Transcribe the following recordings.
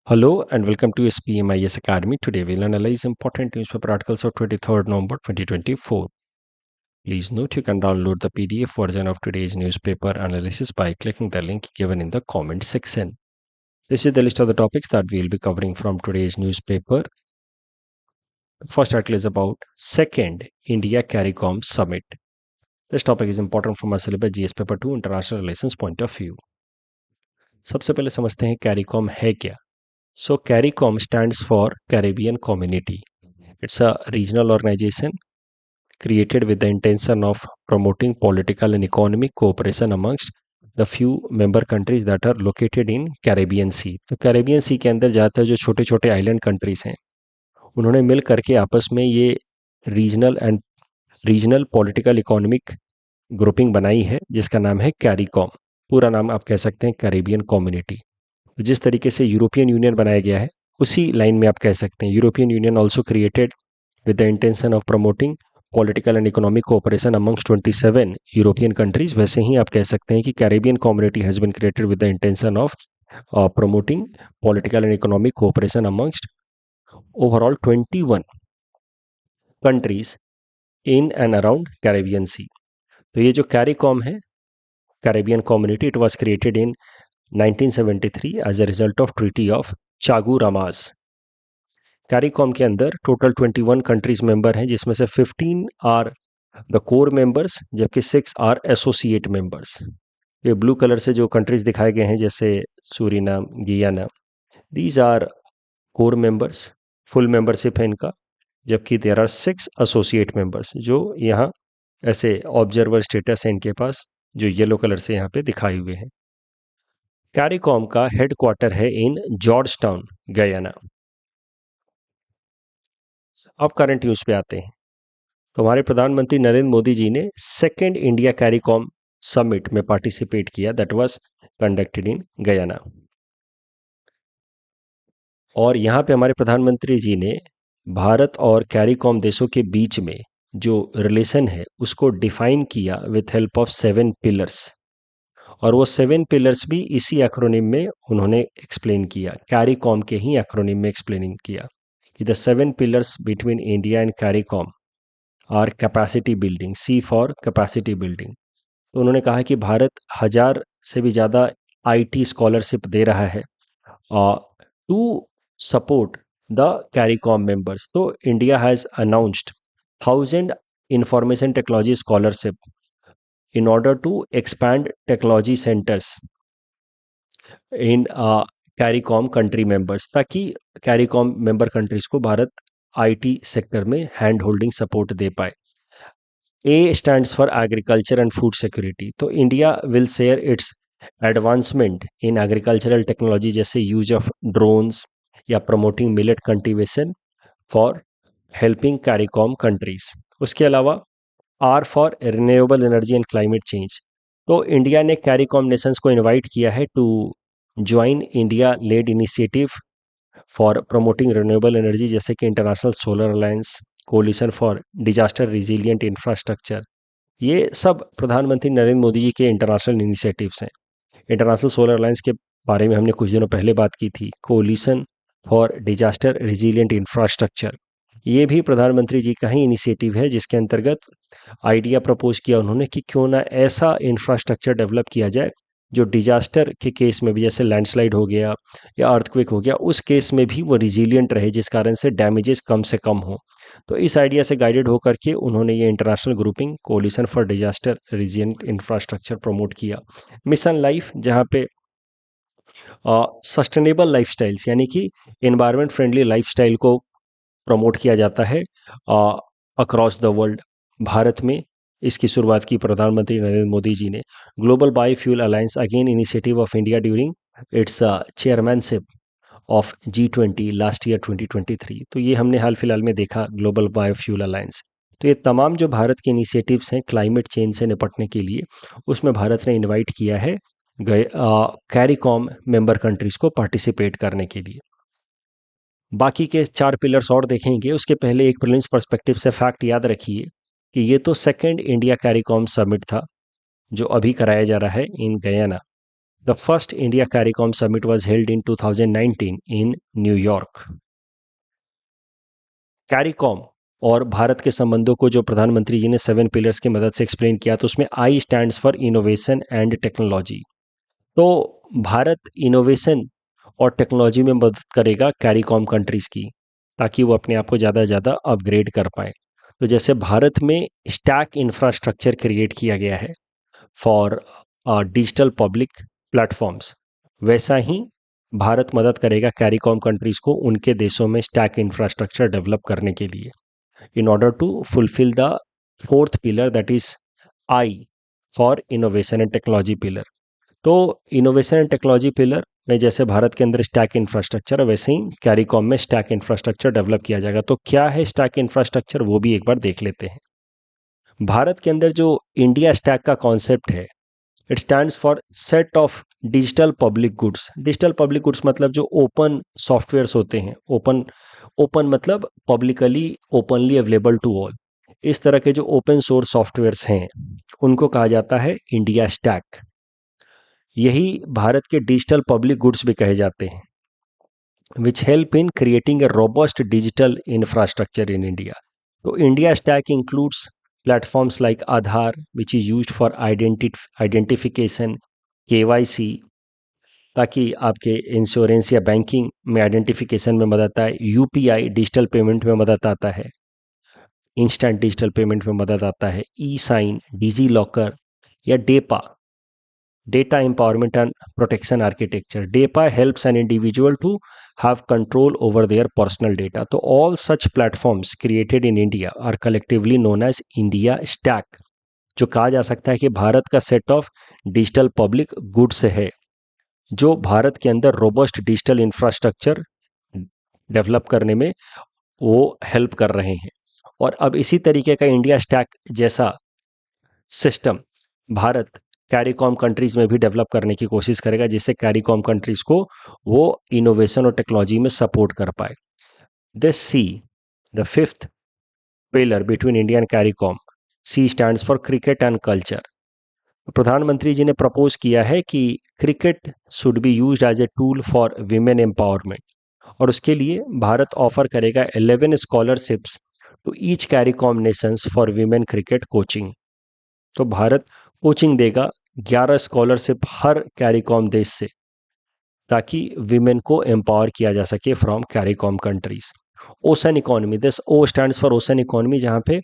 Hello and welcome to SPMIS Academy. Today we'll analyze important newspaper articles of 23rd November 2024. Please note you can download the PDF version of today's newspaper analysis by clicking the link given in the comment section. This is the list of the topics that we'll be covering from today's newspaper. The first article is about Second India CARICOM Summit. This topic is important from our syllabus GS Paper 2 International Relations point of view. सबसे पहले समझते हैं CARICOM है क्या. So CARICOM stands for Caribbean Community. It's a regional organization created with the intention of promoting political and economic cooperation amongst the few member countries that are located in Caribbean Sea. तो Caribbean Sea के अंदर ज़्यादातर जो छोटे छोटे island countries हैं उन्होंने मिल करके आपस में ये रीजनल पॉलिटिकल इकोनॉमिक ग्रुपिंग बनाई है जिसका नाम है कैरिकॉम. पूरा नाम आप कह सकते हैं कैरिबियन कम्युनिटी. जिस तरीके से यूरोपियन यूनियन बनाया गया है उसी लाइन में आप कह सकते हैं European union also created with the intention of promoting political and economic cooperation amongst 27 European countries. वैसे ही आप कह सकते हैं कि Caribbean community has been created with the intention of promoting political and economic cooperation amongst overall 21 countries in and around Caribbean Sea. तो ये जो CARICOM है Caribbean community, it was created in 1973 as a result of Treaty of Chaguaramas. CARICOM के अंदर total 21 countries member हैं जिसमें से 15 are the core members जबकि 6 आर एसोसिएट मेंबर्स. ये ब्लू कलर से जो कंट्रीज दिखाए गए हैं जैसे Suriname, Guyana, these are core members, full membership है इनका. जबकि देयर आर 6 एसोसिएट मेंबर्स जो यहाँ ऐसे ऑब्जर्वर स्टेटस है इनके पास जो येलो कलर से यहाँ पे दिखाए हुए हैं. CARICOM का हेडक्वार्टर है इन जॉर्ज टाउन, गयाना. अब करंट न्यूज पे आते हैं. तो हमारे प्रधानमंत्री नरेंद्र मोदी जी ने सेकेंड इंडिया कैरिकॉम समिट में पार्टिसिपेट किया that was conducted in Guyana. और यहाँ पे हमारे प्रधानमंत्री जी ने भारत और कैरिकॉम देशों के बीच में जो रिलेशन है उसको डिफाइन किया विथ हेल्प ऑफ 7 पिलर्स. और वो 7 पिलर्स भी इसी एक्रोनिम में उन्होंने एक्सप्लेन किया, कैरिकॉम के ही एक्रोनिम में एक्सप्लेनिंग किया कि the 7 pillars between India and CARICOM are capacity building, C for capacity building. तो उन्होंने कहा कि भारत 1000 से भी ज़्यादा आईटी स्कॉलरशिप दे रहा है to support the CARICOM members. तो India has announced 1000 information technology scholarship in order to expand technology centers in CARICOM country members, ताकि CARICOM member countries को भारत IT सेक्टर में हैंड होल्डिंग सपोर्ट दे पाए. A stands for agriculture and food security. तो India will share its advancement in agricultural technology जैसे use of drones या promoting millet cultivation for helping CARICOM countries. उसके अलावा R for renewable energy and climate change. तो India ने CARICOM nations को invite किया है to join India led initiative for promoting renewable energy जैसे कि international solar alliance, coalition for disaster resilient infrastructure. ये सब प्रधानमंत्री नरेंद्र मोदी जी के इंटरनेशनल इनिशिएटिव्स हैं. इंटरनेशनल सोलर अलायंस के बारे में हमने कुछ दिनों पहले बात की थी. Coalition for disaster resilient infrastructure ये भी प्रधानमंत्री जी का ही इनिशिएटिव है जिसके अंतर्गत आइडिया प्रपोज किया उन्होंने कि क्यों ना ऐसा इंफ्रास्ट्रक्चर डेवलप किया जाए जो डिजास्टर के केस में भी, जैसे लैंडस्लाइड हो गया या अर्थक्वेक हो गया, उस केस में भी वो रिजिलियंट रहे जिस कारण से डैमेजेस कम से कम हो. तो इस आइडिया से गाइडेड होकर के उन्होंने ये international grouping coalition for disaster resilient infrastructure promote किया. मिशन लाइफ जहाँ पे सस्टेनेबल लाइफस्टाइल्स यानी कि एनवायरमेंट फ्रेंडली लाइफस्टाइल को प्रमोट किया जाता है अक्रॉस द वर्ल्ड. भारत में इसकी शुरुआत की प्रधानमंत्री नरेंद्र मोदी जी ने. Global biofuel alliance again initiative of India during its chairmanship of G20 last year 2023. तो ये हमने हाल फिलहाल में देखा ग्लोबल बायोफ्यूल अलायंस. तो ये तमाम जो भारत के इनिशिएटिव्स हैं क्लाइमेट चेंज से निपटने के लिए उसमें भारत ने इन्वाइट किया है CARICOM मेंबर कंट्रीज को पार्टिसिपेट करने के लिए. बाकी के 4 पिलर्स और देखेंगे उसके पहले एक प्रीलिम्स पर्सपेक्टिव से फैक्ट याद रखिए कि ये तो सेकेंड इंडिया CARICOM समिट था जो अभी कराया जा रहा है इन Guyana. The first India CARICOM summit was held in 2019 in New York. CARICOM और भारत के संबंधों को जो प्रधानमंत्री जी ने 7 पिलर्स की मदद से एक्सप्लेन किया, तो उसमें I stands for innovation and technology. तो भारत इनोवेशन और टेक्नोलॉजी में मदद करेगा CARICOM कंट्रीज़ की, ताकि वो अपने आप को ज़्यादा से ज़्यादा अपग्रेड कर पाएँ। तो जैसे भारत में स्टैक इंफ्रास्ट्रक्चर क्रिएट किया गया है फॉर डिजिटल पब्लिक प्लेटफॉर्म्स, वैसा ही भारत मदद करेगा CARICOM कंट्रीज़ को उनके देशों में स्टैक इंफ्रास्ट्रक्चर डेवलप करने के लिए, in order to fulfill the fourth pillar, that is I for innovation and technology pillar. तो इनोवेशन एंड टेक्नोलॉजी पिलर में जैसे भारत के अंदर स्टैक इंफ्रास्ट्रक्चर है, वैसे ही CARICOM में स्टैक इंफ्रास्ट्रक्चर डेवलप किया जाएगा। तो क्या है स्टैक इंफ्रास्ट्रक्चर, वो भी एक बार देख लेते हैं। भारत के अंदर जो इंडिया स्टैक का कॉन्सेप्ट है, it stands for set of digital public goods. Digital public goods मतलब जो ओपन सॉफ्टवेयर्स होते हैं, ओपन ओपन मतलब publicly openly available to all. इस तरह के जो ओपन सोर्स सॉफ्टवेयर्स हैं, उनको कहा जाता है इंडिया स्टैक। यही भारत के डिजिटल पब्लिक गुड्स भी कहे जाते हैं, which help in creating a robust digital infrastructure in India. तो India stack includes platforms like Aadhaar, which is used for identification, KYC, ताकि आपके इंश्योरेंस या बैंकिंग में आइडेंटिफिकेशन में मदद आए। UPI डिजिटल पेमेंट में मदद आता है, इंस्टेंट डिजिटल पेमेंट में मदद आता है। E-साइन, डिजी लॉकर या DEPA, data empowerment and protection architecture. DEPA helps an individual to have control over their personal data. तो all such platforms created in India are collectively known as India stack, जो कहा जा सकता है कि भारत का set of digital public goods है, जो भारत के अंदर रोबस्ट डिजिटल इंफ्रास्ट्रक्चर डेवलप करने में वो हेल्प कर रहे हैं। और अब इसी तरीके का इंडिया स्टैक जैसा सिस्टम भारत CARICOM कंट्रीज़ में भी डेवलप करने की कोशिश करेगा, जिससे CARICOM कंट्रीज़ को वो इनोवेशन और टेक्नोलॉजी में सपोर्ट कर पाए। This C the fifth pillar between India and CARICOM, C stands for cricket and culture. प्रधानमंत्री जी ने प्रपोज किया है कि cricket should be used as a tool for women empowerment, और उसके लिए भारत ऑफर करेगा 11 scholarships to each CARICOM nations for women cricket coaching. तो भारत कोचिंग देगा 11 स्कॉलरशिप हर CARICOM देश से, ताकि विमेन को एम्पावर किया जा सके from CARICOM countries. Ocean economy, this O stands for ocean economy, जहाँ पे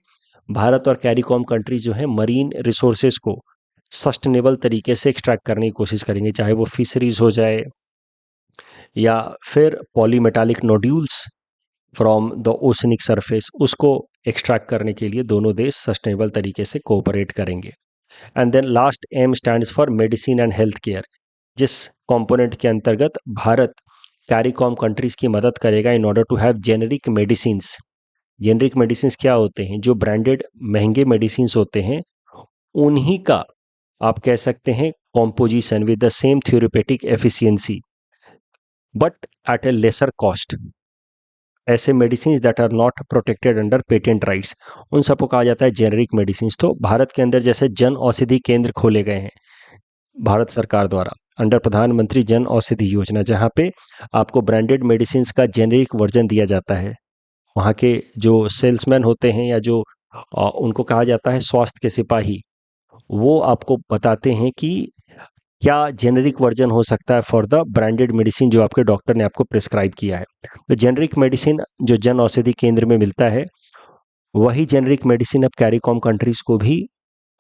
भारत और CARICOM कंट्रीज जो है मरीन रिसोर्सेज को सस्टेनेबल तरीके से एक्सट्रैक्ट करने की कोशिश करेंगे, चाहे वो फिशरीज हो जाए या फिर polymetallic nodules from the oceanic surface, उसको एक्सट्रैक्ट करने के लिए दोनों देश सस्टेनेबल तरीके से कोऑपरेट करेंगे। And then last M stands for medicine and health care, जिस कंपोनेंट के अंतर्गत भारत CARICOM कंट्रीज की मदद करेगा in order to have generic medicines. Generic medicines क्या होते हैं? जो ब्रांडेड महंगे मेडिसिन्स होते हैं, उन्हीं का आप कह सकते हैं composition with the same therapeutic efficiency but at a lesser cost. ऐसे medicine that are not protected under patent rights, उन सबको कहा जाता है जेनरिक मेडिसिन। तो भारत के अंदर जैसे जन औषधि केंद्र खोले गए हैं भारत सरकार द्वारा अंडर प्रधानमंत्री जन औषधि योजना, जहाँ पे आपको ब्रांडेड मेडिसिन का जेनरिक वर्जन दिया जाता है। वहाँ के जो सेल्समैन होते हैं या जो उनको कहा जाता है स्वास्थ्य के सिपाही, वो आपको बताते हैं कि क्या जेनरिक वर्जन हो सकता है फॉर द ब्रांडेड मेडिसिन जो आपके डॉक्टर ने आपको प्रिस्क्राइब किया है। तो जेनरिक मेडिसिन जो जन औषधि केंद्र में मिलता है, वही जेनरिक मेडिसिन अब CARICOM कंट्रीज को भी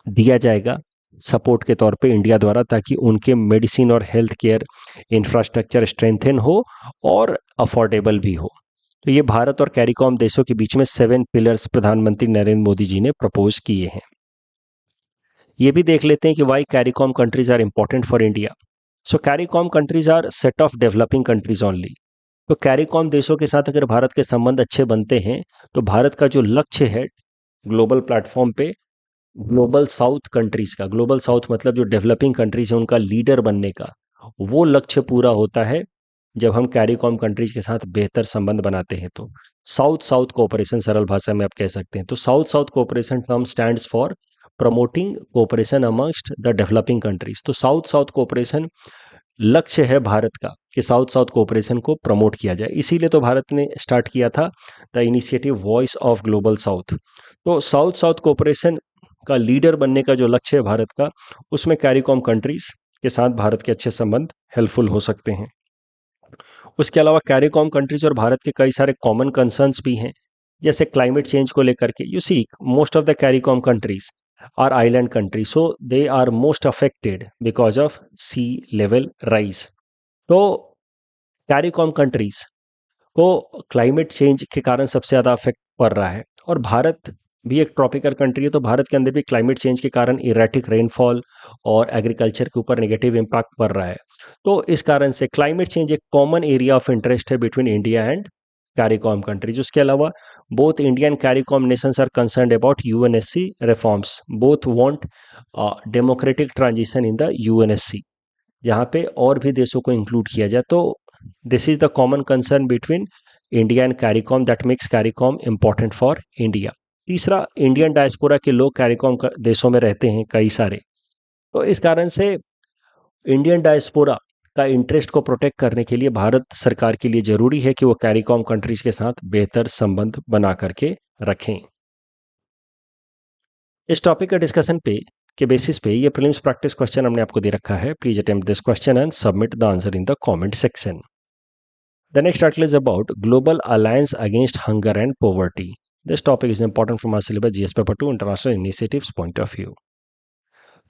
दिया जाएगा सपोर्ट के तौर पे इंडिया द्वारा, ताकि उनके मेडिसिन और हेल्थ केयर इंफ्रास्ट्रक्चर स्ट्रेंथन हो और अफोर्डेबल भी हो। तो ये भारत और CARICOM देशों के बीच में 7 पिलर्स प्रधानमंत्री नरेंद्र मोदी जी ने प्रपोज किए हैं। ये भी देख लेते हैं कि why CARICOM countries are important for India. So CARICOM countries are set of developing countries only. तो CARICOM देशों के साथ अगर भारत के संबंध अच्छे बनते हैं, तो भारत का जो लक्ष्य है ग्लोबल प्लेटफॉर्म पे ग्लोबल साउथ कंट्रीज का, ग्लोबल साउथ मतलब जो डेवलपिंग कंट्रीज है उनका लीडर बनने का, वो लक्ष्य पूरा होता है जब हम CARICOM कंट्रीज के साथ बेहतर संबंध बनाते हैं। तो साउथ साउथ कोऑपरेशन, सरल भाषा में आप कह सकते हैं। तो south south cooperation term stands for promoting cooperation amongst the developing countries. तो साउथ साउथ कोऑपरेशन लक्ष्य है भारत का कि साउथ साउथ कोऑपरेशन को प्रमोट किया जाए। इसीलिए तो भारत ने स्टार्ट किया था the initiative voice of global south. तो साउथ साउथ कोऑपरेशन का लीडर बनने का जो लक्ष्य है भारत का, उसमें कैरिकॉम कंट्रीज के साथ भारत के अच्छे संबंध हेल्पफुल हो सकते हैं। उसके अलावा कैरिकॉम कंट्रीज और भारत के कई सारे कॉमन कंसर्न्स भी हैं, जैसे क्लाइमेट चेंज को लेकर के। You see most of the CARICOM countries are island countries, so they are most affected because of sea level rise. तो कैरिकॉम कंट्रीज को क्लाइमेट चेंज के कारण सबसे ज़्यादा अफेक्ट पड़ रहा है, और भारत भी एक ट्रॉपिकल कंट्री है, तो भारत के अंदर भी क्लाइमेट चेंज के कारण इरेटिक रेनफॉल और एग्रीकल्चर के ऊपर नेगेटिव इम्पैक्ट पड़ रहा है। तो इस कारण से क्लाइमेट चेंज एक कॉमन एरिया ऑफ इंटरेस्ट है between India and CARICOM countries. उसके अलावा both India and CARICOM nations are concerned about UNSC reforms, both want democratic transition in the UNSC, जहाँ पे और भी देशों को इंक्लूड किया जाए। तो this is the common concern between India and CARICOM that makes CARICOM important for India. तीसरा, इंडियन डायस्पोरा के लोग कैरिकॉम देशों में रहते हैं कई सारे, तो इस कारण से इंडियन डायस्पोरा का इंटरेस्ट को प्रोटेक्ट करने के लिए भारत सरकार के लिए जरूरी है कि वो कैरिकॉम कंट्रीज के साथ बेहतर संबंध बना करके रखें। इस टॉपिक का डिस्कशन पे के बेसिस पे ये प्रीलिम्स प्रैक्टिस क्वेश्चन हमने आपको दे रखा है। Please attempt this question and submit the answer in the comment section. The next article is about Global Alliance Against Hunger and Poverty. This topic is important from our syllabus GS Paper 2 International Initiatives point of view.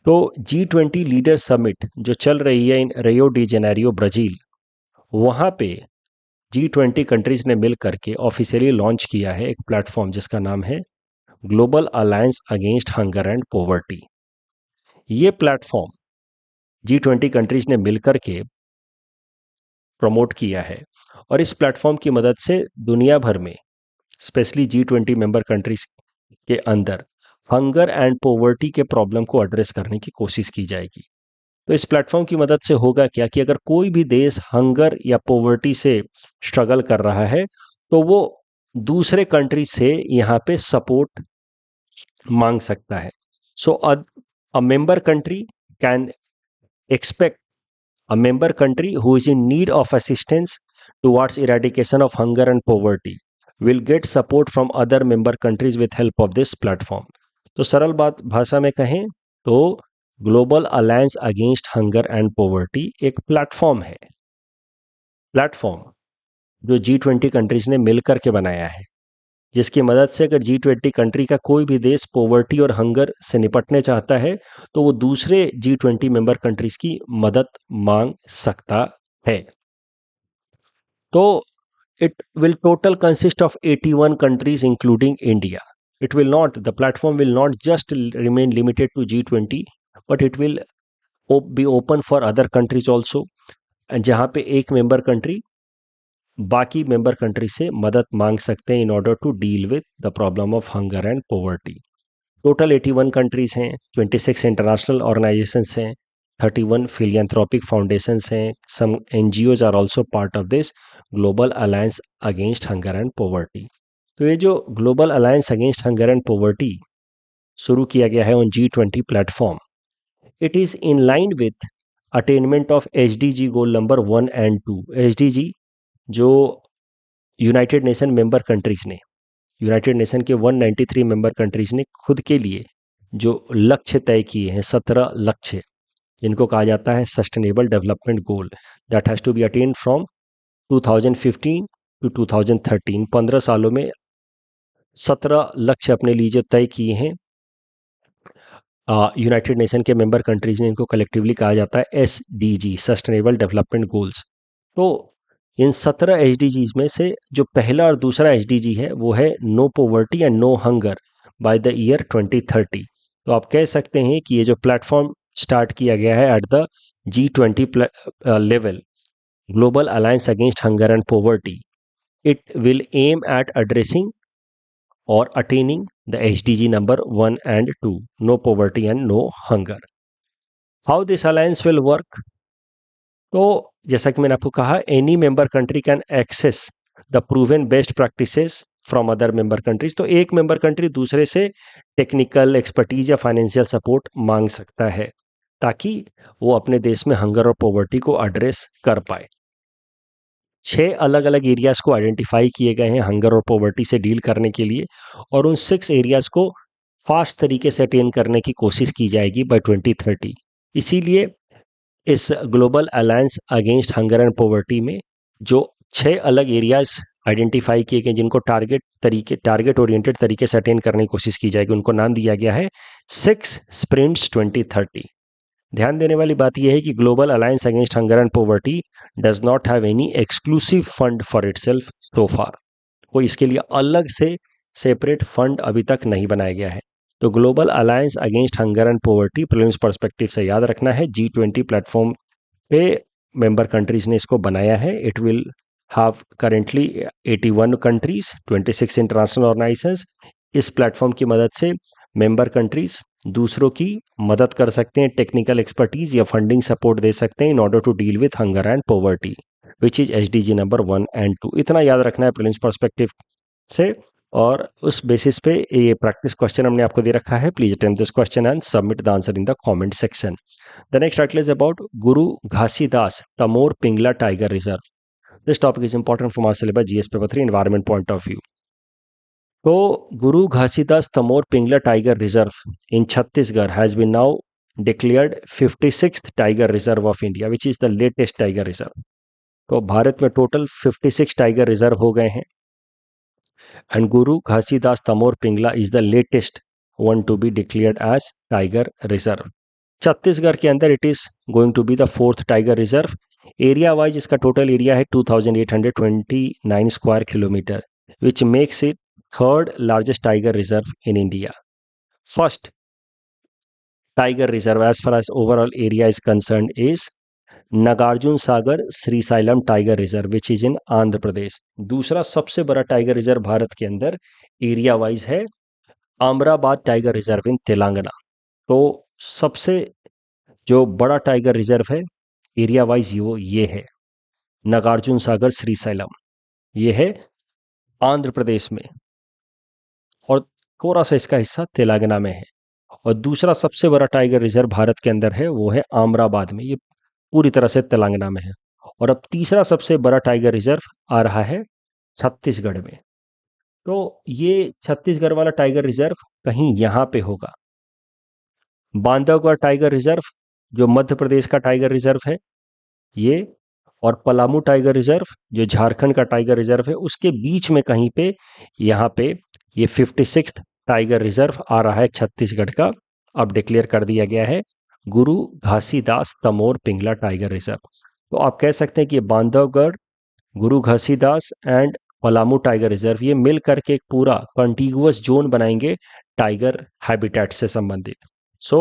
तो G20 leader summit जो चल रही है इन Rio de Janeiro Brazil, वहाँ पे G20 countries ने मिल करके officially launch किया है एक प्लेटफॉर्म जिसका नाम है global alliance against hunger and poverty. ये प्लेटफॉर्म G20 कंट्रीज ने मिलकर के प्रमोट किया है, और इस प्लेटफॉर्म की मदद से दुनिया भर में स्पेशली G20 मेंबर कंट्रीज के अंदर हंगर एंड पॉवर्टी के प्रॉब्लम को एड्रेस करने की कोशिश की जाएगी। तो इस प्लेटफॉर्म की मदद से होगा क्या कि अगर कोई भी देश हंगर या पॉवर्टी से स्ट्रगल कर रहा है तो वो दूसरे कंट्री से यहाँ पे सपोर्ट मांग सकता है। So a member country can expect a member country who is in need of assistance towards eradication of hunger and poverty will get support from other member countries with help of this platform. तो सरल बात भाषा में कहें तो global alliance against hunger and poverty एक platform है, platform जो G20 कंट्रीज ने मिलकर के बनाया है, जिसकी मदद से अगर G20 कंट्री का कोई भी देश पॉवर्टी और हंगर से निपटने चाहता है तो वो दूसरे G20 मेंबर कंट्रीज की मदद मांग सकता है। तो it will total consist of 81 countries including India. It will not, the platform will not just remain limited to G20, but it will be open for other countries also, and जहाँ पे एक member country बाकी member country से मदद मांग सकते हैं in order to deal with the problem of hunger and poverty. Total 81 countries हैं, 26 इंटरनेशनल ऑर्गेनाइजेशंस हैं, 31 फिलियंथ्रोपिक फाउंडेशंस हैं, some NGOs are also part of this global alliance against hunger and poverty. तो ये जो global alliance against hunger and poverty शुरू किया गया है on G20 platform, it is in line with attainment of SDG goal number 1 and 2। SDG जो United nation member countries ने, United nation के 193 मेंबर कंट्रीज ने खुद के लिए जो लक्ष्य तय किए हैं, 17 लक्ष्य, जिनको कहा जाता है sustainable development goal, that has to be attend from 2015 to 2013। 15 सालों में 17 लक्ष्य अपने लिए जो तय किए हैं यूनाइटेड नेशन के मेंबर कंट्रीज ने, इनको कलेक्टिवली कहा जाता है SDG, सस्टेनेबल डेवलपमेंट गोल्स। तो इन 17 SDGs में से जो पहला और दूसरा SDG है वो है no poverty and no hunger by the year 2030। तो आप कह सकते हैं कि ये जो प्लेटफॉर्म स्टार्ट किया गया है at the G20 level, global alliance against hunger and poverty, it will aim at addressing और attaining the SDG number 1 and 2, no poverty and no hunger. How this alliance will work? तो जैसा कि मैंने आपको कहा, any member country can access the proven best practices from other member countries. तो एक member country दूसरे से टेक्निकल एक्सपर्टीज या फाइनेंशियल सपोर्ट मांग सकता है। ताकि वो अपने देश में हंगर और पॉवर्टी को एड्रेस कर पाए। 6 अलग अलग एरियाज को आइडेंटिफाई किए गए हैं हंगर और पॉवर्टी से डील करने के लिए, और उन 6 एरियाज को फास्ट तरीके से अटेन करने की कोशिश की जाएगी बाय 2030। इसीलिए इस global alliance against hunger and poverty में जो 6 अलग एरियाज आइडेंटिफाई किए गए जिनको टारगेट ओरिएंटेड तरीके से अटेन करने की कोशिश की जाएगी, उनको नाम दिया गया है 6 स्प्रिंट्स 2030। ध्यान देने वाली बात यह है कि global alliance against hunger and poverty does not have any exclusive fund for itself so far. कोई इसके लिए अलग से सेपरेट फंड अभी तक नहीं बनाया गया है। तो global alliance against hunger and poverty prelims perspective से याद रखना है, G20 प्लेटफॉर्म पे मेंबर कंट्रीज ने इसको बनाया है। It will have currently 81 countries, 26 international organisations. इस प्लेटफॉर्म की मदद से मेंबर कंट्रीज दूसरों की मदद कर सकते हैं, टेक्निकल एक्सपर्टीज या फंडिंग सपोर्ट दे सकते हैं in order to deal with hunger and poverty, which is SDG number 1 and 2। इतना याद रखना है प्रीलिम्स पर्सपेक्टिव से, और उस बेसिस पे ये प्रैक्टिस क्वेश्चन हमने आपको दे रखा है। Please attempt this question and submit the answer in the comment section. The next article is about Guru Ghasidas Tamor Pingla tiger reserve. This topic is important from our syllabus GS paper 3 environment point of view. तो Guru Ghasidas Tamor Pingla tiger reserve in Chhattisgarh has been now declared 56th tiger reserve of India, which is the latest tiger reserve. तो भारत में total 56 tiger reserve हो गए हैं, and Guru Ghasidas Tamor Pingla is the latest one to be declared as tiger reserve. Chhattisgarh के अंदर it is going to be the 4th tiger reserve. Area wise इसका total area है 2829 square kilometre, which makes it 3rd largest tiger reserve in India. First tiger reserve as far as overall area is concern is Nagarjuna Sagar Srisailam tiger reserve, which is in Andhra Pradesh. दूसरा सबसे बड़ा tiger reserve Bharat के अंदर area wise है Amrabad tiger reserve इन तेलंगाना। तो सबसे जो बड़ा टाइगर रिजर्व है एरिया वाइज वो ये है नागार्जुन सागर श्रीसाइलम, ये है आंध्र प्रदेश में, और थोड़ा सा इसका हिस्सा तेलंगाना में है। और दूसरा सबसे बड़ा टाइगर रिजर्व भारत के अंदर है वो है अमराबाद में, ये पूरी तरह से तेलंगाना में है। और अब तीसरा सबसे बड़ा टाइगर रिजर्व आ रहा है छत्तीसगढ़ में। तो ये छत्तीसगढ़ वाला टाइगर रिजर्व कहीं यहाँ पे होगा। बांधवगढ़ टाइगर रिजर्व जो मध्य प्रदेश का टाइगर रिजर्व है ये, और पलामू टाइगर रिजर्व जो झारखंड का टाइगर रिजर्व है, उसके बीच में कहीं पे यहाँ पे ये 56th टाइगर रिजर्व आ रहा है छत्तीसगढ़ का। अब डिक्लेयर कर दिया गया है गुरु घासीदास तमोर पिंगला टाइगर रिजर्व। तो आप कह सकते हैं कि ये बांधवगढ़, गुरु Ghasidas and Palamu tiger reserve ये मिल करके एक पूरा कंटिगुअस जोन बनाएंगे टाइगर हैबिटेट से संबंधित। So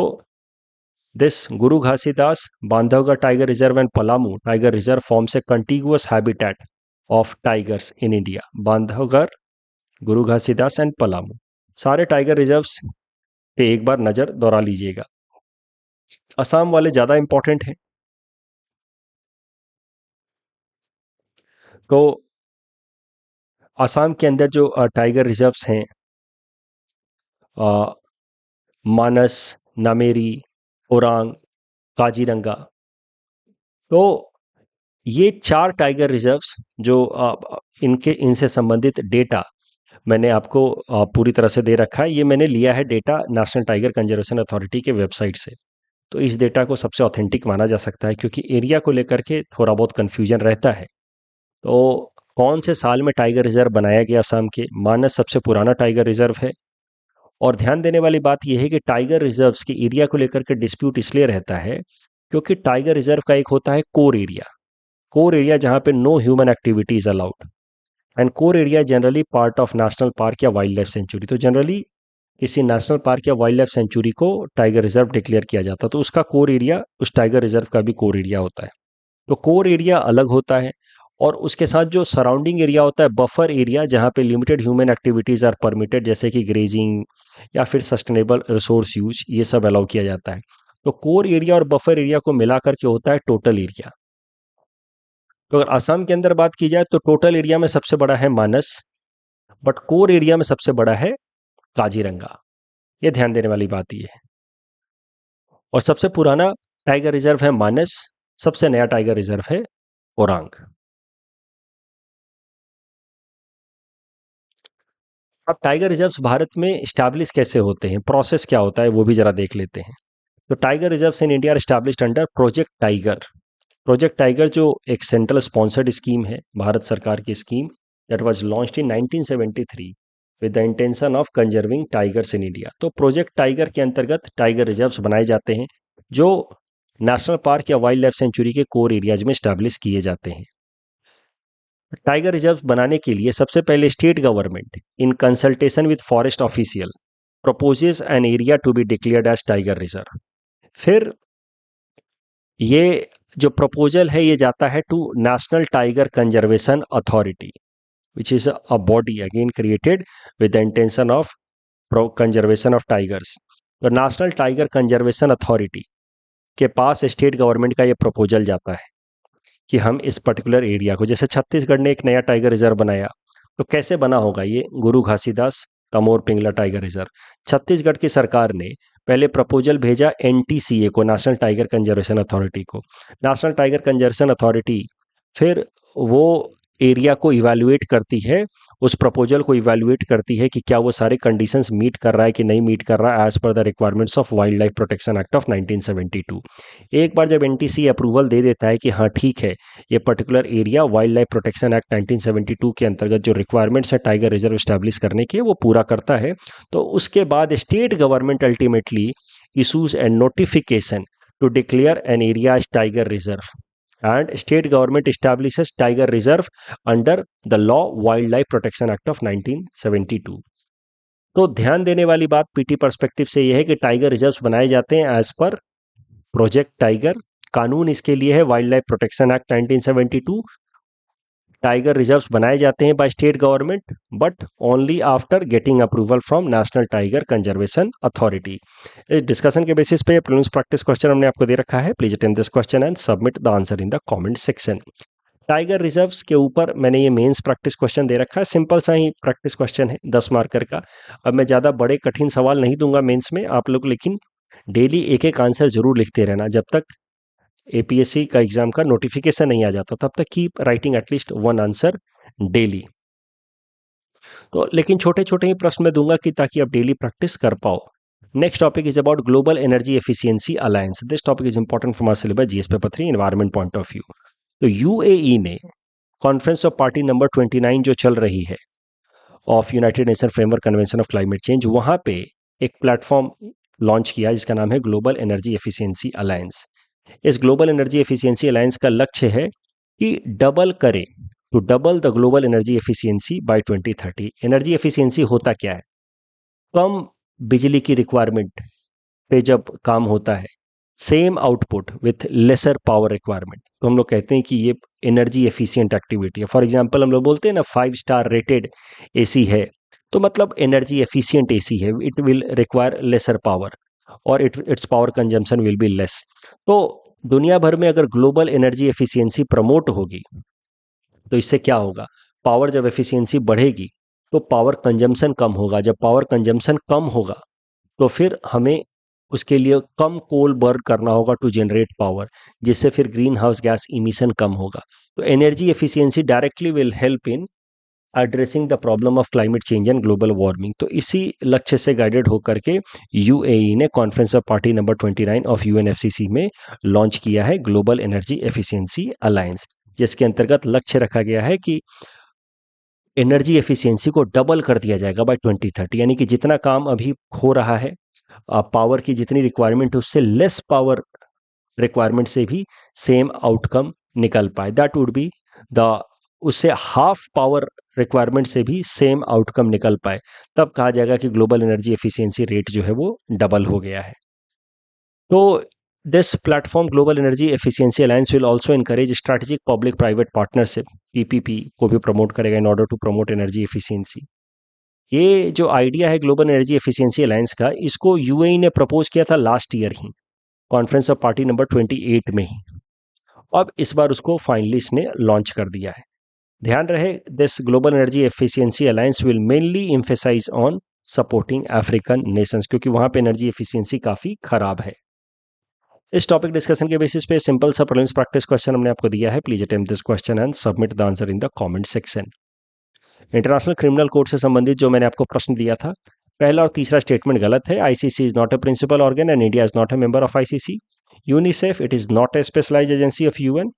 this Guru Ghasidas, Bandhavgarh tiger reserve and Palamu tiger reserve forms a contiguous habitat of tigers in India। Bandhavgarh, Guru Ghasidas and Palamu, सारे टाइगर रिजर्व्स पे एक बार नजर दौड़ा लीजिएगा। असम वाले ज्यादा इंपॉर्टेंट हैं। तो असम के अंदर जो टाइगर रिजर्व्स हैं मानस, नामेरी, ओरांग, काजीरंगा, तो ये 4 टाइगर रिजर्व्स जो इनसे संबंधित डेटा मैंने आपको पूरी तरह से दे रखा है। ये मैंने लिया है data national tiger conservation authority के वेबसाइट से। तो इस डेटा को सबसे ऑथेंटिक माना जा सकता है, क्योंकि एरिया को लेकर के थोड़ा बहुत कन्फ्यूजन रहता है। तो कौन से साल में टाइगर रिजर्व बनाया गया असम के? मानस सबसे पुराना टाइगर रिजर्व है। और ध्यान देने वाली बात यह है कि टाइगर रिजर्व्स के एरिया को लेकर के डिस्प्यूट इसलिए रहता है क्योंकि टाइगर रिजर्व का एक होता है कोर एरिया जहां पे no human activity is allowed, and core area generally part of national park या वाइल्ड लाइफ सेंचुरी। तो जनरली किसी नेशनल पार्क या वाइल्ड लाइफ सेंचुरी को टाइगर रिजर्व डिक्लेयर किया जाता है, तो उसका कोर एरिया उस टाइगर रिजर्व का भी कोर एरिया होता है। तो कोर एरिया अलग होता है, और उसके साथ जो सराउंडिंग एरिया होता है बफर एरिया, जहाँ पे limited human activities are permitted, जैसे कि ग्रेजिंग या फिर सस्टेनेबल रिसोर्स यूज, ये सब अलाउ किया जाता है। तो कोर एरिया और बफर एरिया को मिलाकर के होता है टोटल एरिया। तो अगर असम के अंदर बात की जाए तो टोटल एरिया में सबसे बड़ा है मानस, बट कोर एरिया में सबसे बड़ा है काजीरंगा। ये ध्यान देने वाली बात ये है। और सबसे पुराना टाइगर रिजर्व है मानस, सबसे नया टाइगर रिजर्व है ओरांग। अब टाइगर रिजर्व्स भारत में स्टैब्लिश कैसे होते हैं, प्रोसेस क्या होता है, वो भी जरा देख लेते हैं। तो tiger reserves in India are established under project tiger. Project tiger जो एक सेंट्रल स्पॉन्सर्ड स्कीम है, भारत सरकार की scheme, that was launched in 1973 with the intention of conserving tigers in India. तो प्रोजेक्ट टाइगर के अंतर्गत टाइगर रिजर्व्स बनाए जाते हैं जो नेशनल पार्क या वाइल्ड लाइफ सेंचुरी के कोर एरियाज में स्टैब्लिश किए जाते हैं। टाइगर रिजर्व बनाने के लिए सबसे पहले state government in consultation with forest official proposes an area to be declared as tiger reserve. फिर ये जो प्रपोजल है ये जाता है to national tiger conservation authority, which is a body again created with the intention of conservation of tigers. तो national tiger conservation authority के पास स्टेट गवर्नमेंट का ये प्रपोजल जाता है कि हम इस पर्टिकुलर एरिया को, जैसे छत्तीसगढ़ ने एक नया टाइगर रिजर्व बनाया, तो कैसे बना होगा ये गुरु घासीदास तमोर पिंगला टाइगर रिजर्व। छत्तीसगढ़ की सरकार ने पहले प्रपोजल भेजा एनटीसीए को, नेशनल टाइगर कंजर्वेशन अथॉरिटी को। नेशनल टाइगर कंजर्वेशन अथॉरिटी फिर वो एरिया को इवैल्यूएट करती है, उस प्रपोजल को इवैल्यूएट करती है कि क्या वो सारे कंडीशंस मीट कर रहा है कि नहीं मीट कर रहा है as per the requirements of wild life protection act of 1972। एक बार जब एनटीसी अप्रूवल दे देता है कि हाँ ठीक है, ये particular area wild life protection act 1972 के अंतर्गत जो रिक्वायरमेंट्स है टाइगर रिजर्व स्टैब्लिश करने के वो पूरा करता है, तो उसके बाद state government ultimately issues a notification to declare an area as tiger reserve and state government establishes tiger reserve under the law wildlife protection act of 1972। तो ध्यान देने वाली बात पीटी पर्सपेक्टिव से यह है कि टाइगर रिजर्व्स बनाए जाते हैं एज पर प्रोजेक्ट टाइगर। कानून इसके लिए है wild life protection act 1972। Tiger reserves बनाए जाते हैं by state government but only after getting approval from national tiger conservation authority. इस डिस्कशन के बेसिस पे प्रीलिम्स प्रैक्टिस क्वेश्चन हमने आपको दे रखा है। Please attend this question and submit the answer in the comment section. Tiger reserves के ऊपर मैंने ये मेंस प्रैक्टिस क्वेश्चन दे रखा है, सिंपल सा ही प्रैक्टिस क्वेश्चन है 10 मार्कर का। अब मैं ज़्यादा बड़े कठिन सवाल नहीं दूंगा मेंस में, आप लोग लेकिन डेली एक एक आंसर जरूर लिखते रहना जब तक एपीएससी का एग्जाम का नोटिफिकेशन नहीं आ जाता, तब तक keep writing at least one answer daily. तो लेकिन छोटे छोटे ही प्रश्न मैं दूंगा कि ताकि आप डेली प्रैक्टिस कर पाओ। Next topic is about global energy efficiency alliance. This topic is important for my syllabus GS paper 3 environment point of view. तो यूएई ने कॉन्फ्रेंस ऑफ पार्टी नंबर 29 जो चल रही है of United nation framework convention of climate change, वहां पे एक platform launch किया जिसका नाम है ग्लोबल एनर्जी एफिशिएंसी अलायंस। इस ग्लोबल एनर्जी एफिशिएंसी अलायंस का लक्ष्य है कि डबल करे, to double the global energy efficiency by 2030। Energy efficiency होता क्या है? कम बिजली की रिक्वायरमेंट पे जब काम होता है, same output with lesser power requirement, तो हम लोग कहते हैं कि ये एनर्जी एफिशिएंट एक्टिविटी है। फॉर एग्जांपल हम लोग बोलते हैं ना 5 स्टार रेटेड एसी है, तो मतलब एनर्जी एफिशिएंट एसी है, it will require lesser power और its power consumption will be less. तो दुनिया भर में अगर ग्लोबल एनर्जी एफिशिएंसी प्रमोट होगी तो इससे क्या होगा? पावर जब एफिशिएंसी बढ़ेगी तो पावर कंजम्पशन कम होगा, जब पावर कंजम्पशन कम होगा तो फिर हमें उसके लिए कम कोल बर्न करना होगा टू जनरेट पावर, जिससे फिर ग्रीन हाउस गैस इमिशन कम होगा। तो energy efficiency directly will help in addressing the problem of climate change and global warming. तो इसी लक्ष्य से गाइडेड होकर के यूएई ने conference of party number 29 of UNFCCC में लॉन्च किया है ग्लोबल एनर्जी एफिशिएंसी अलायंस, जिसके अंतर्गत लक्ष्य रखा गया है कि एनर्जी एफिशिएंसी को डबल कर दिया जाएगा बाय 2030। यानी कि जितना काम अभी हो रहा है, पावर की जितनी रिक्वायरमेंट है उससे लेस पावर रिक्वायरमेंट से भी सेम आउटकम निकल पाए, दैट वुड बी द, उससे हाफ पावर रिक्वायरमेंट से भी सेम आउटकम निकल पाए, तब कहा जाएगा कि ग्लोबल एनर्जी एफिशिएंसी रेट जो है वो डबल हो गया है। तो this platform global energy efficiency alliance will also encourage strategic public private partnership, PPP को भी प्रमोट करेगा in order to promote energy efficiency. ये जो आइडिया है ग्लोबल एनर्जी एफिशिएंसी अलायंस का, इसको यूएई ने प्रपोज किया था last year he, conference of party number 28 में ही। अब इस बार उसको फाइनली इसने लॉन्च कर दिया है। ध्यान रहे, this global energy efficiency alliance will mainly emphasise on supporting African nations, क्योंकि वहां पे एनर्जी एफिशिएंसी काफी खराब है। इस टॉपिक डिस्कशन के बेसिस पे सिंपल सा प्रीलिम्स प्रैक्टिस क्वेश्चन हमने आपको दिया है। Please attempt this question and submit the answer in the comment section. International criminal court से संबंधित जो मैंने आपको प्रश्न दिया था, पहला और तीसरा स्टेटमेंट गलत है। ICC is not a principal organ and India is not a member of ICC. UNICEF it is not a specialised agency of UN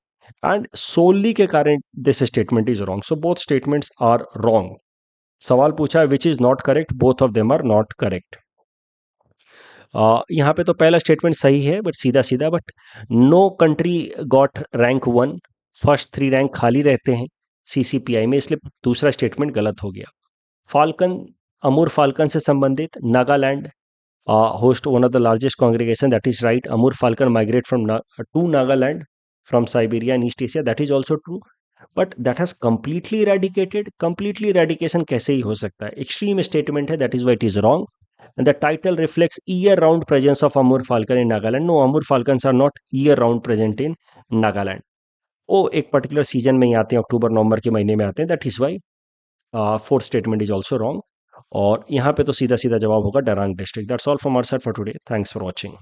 and solely के कारण this statement is wrong. So both statements are wrong. सवाल पूछा है which is not correct, both of them are not correct. यहाँ पे तो पहला statement सही है बट सीधा सीधा, but no country got rank 1, first 3 rank खाली रहते हैं सीसीपीआई में, इसलिए दूसरा स्टेटमेंट गलत हो गया। फाल्कन, अमूर फाल्कन से संबंधित Nagaland host one of the largest congregation, that is right. Amur falcon migrate from to Nagaland from Siberia and East Asia, that is also true, but that has completely eradicated. Completely eradication कैसे ही हो सकता है? Extreme statement है, that is why it is wrong. And the title reflects year-round presence of Amur falcon in Nagaland. No, Amur falcons are not year-round present in Nagaland. वो एक particular season में ही आते हैं, अक्टूबर नवंबर के महीने में आते हैं, that is why fourth statement is also wrong. और यहाँ पे तो सीधा सीधा जवाब होगा Darrang district. That's all from our side for today. Thanks for watching.